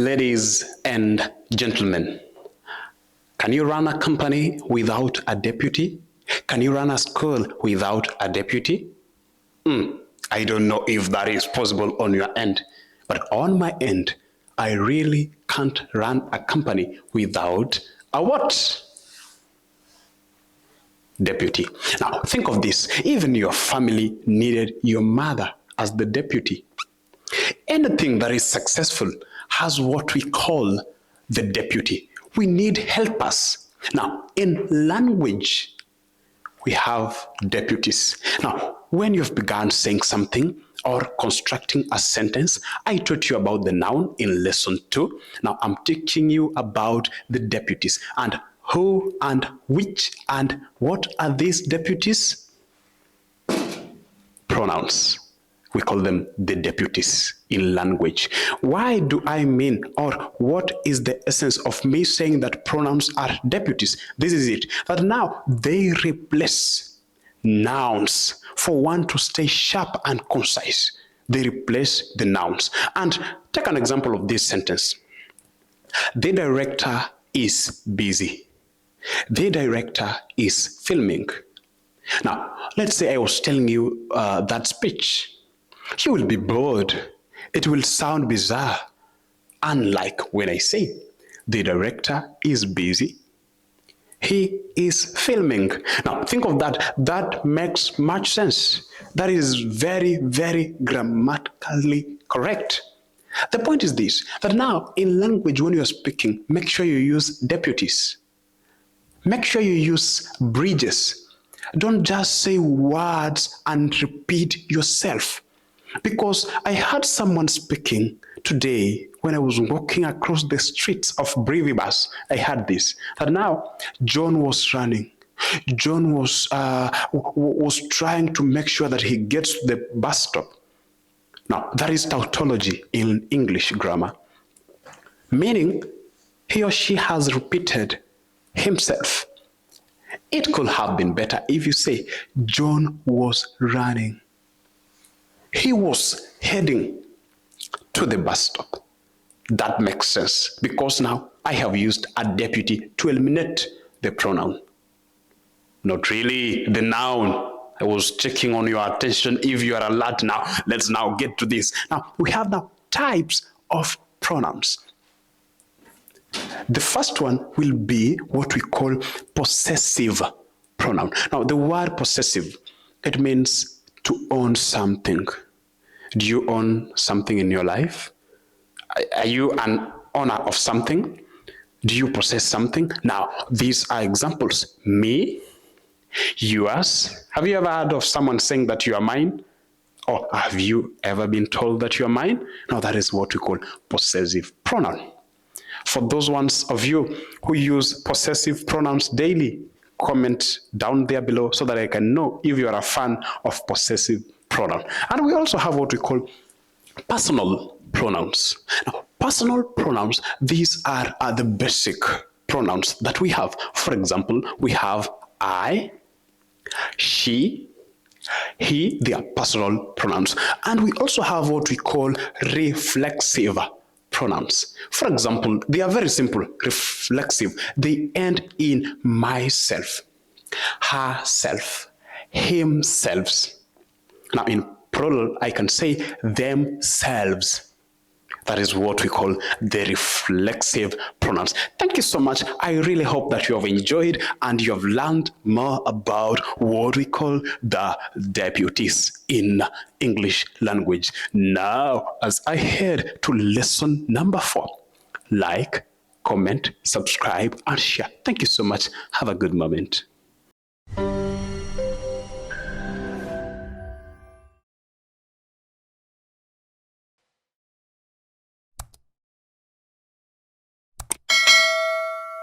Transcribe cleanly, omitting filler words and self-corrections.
Ladies and gentlemen, can you run a company without a deputy? Can you run a school without a deputy? I don't know if that is possible on your end, but on my end, I really can't run a company without a what? Deputy. Now, think of this. Even your family needed your mother as the deputy. Anything that is successful has what we call the deputy. We need helpers. Now, in language, we have deputies. Now, when you've begun saying something or constructing a sentence, I taught you about the noun in lesson 2. Now, I'm teaching you about the deputies and who and which and what are these deputies? Pronouns. We call them the deputies in language. Why do I mean, or what is the essence of me saying that pronouns are deputies? This is it, that now they replace nouns. For one to stay sharp and concise, they replace the nouns. And take an example of this sentence. The director is busy. The director is filming. Now, let's say I was telling you that speech. You will be bored. It will sound bizarre. Unlike when I say, the director is busy. He is filming. Now, think of that. That makes much sense. That is very, very grammatically correct. The point is this, that now in language, when you're speaking, make sure you use deputies. Make sure you use bridges. Don't just say words and repeat yourself. Because I heard someone speaking today when I was walking across the streets of Brivibus. I heard this, that now John was running. John was trying to make sure that he gets to the bus stop. Now, that is tautology in English grammar, meaning he or she has repeated himself. It could have been better if you say, John was running. He was heading to the bus stop. That makes sense because now I have used a deputy to eliminate the pronoun. Not really the noun. I was checking on your attention if you are alert now. Let's now get to this. Now, we have now types of pronouns. The first one will be what we call possessive pronoun. Now, the word possessive, it means to own something. Do you own something in your life? Are you an owner of something? Do you possess something? Now, these are examples. Me, yours. Have you ever heard of someone saying that you are mine? Or have you ever been told that you are mine? Now, that is what we call possessive pronoun. For those ones of you who use possessive pronouns daily, comment down there below so that I can know if you are a fan of possessive pronoun. And we also have what we call personal pronouns. Now, personal pronouns, these are the basic pronouns that we have. For example, we have I, she, he. They are personal pronouns. And we also have what we call reflexive pronouns. For example, they are very simple, reflexive. They end in myself, herself, himself. Now, in plural, I can say themselves. That is what we call the reflexive pronouns. Thank you so much. I really hope that you have enjoyed and you have learned more about what we call the deputies in English language. Now, as I head to lesson number 4, like, comment, subscribe, and share. Thank you so much. Have a good moment.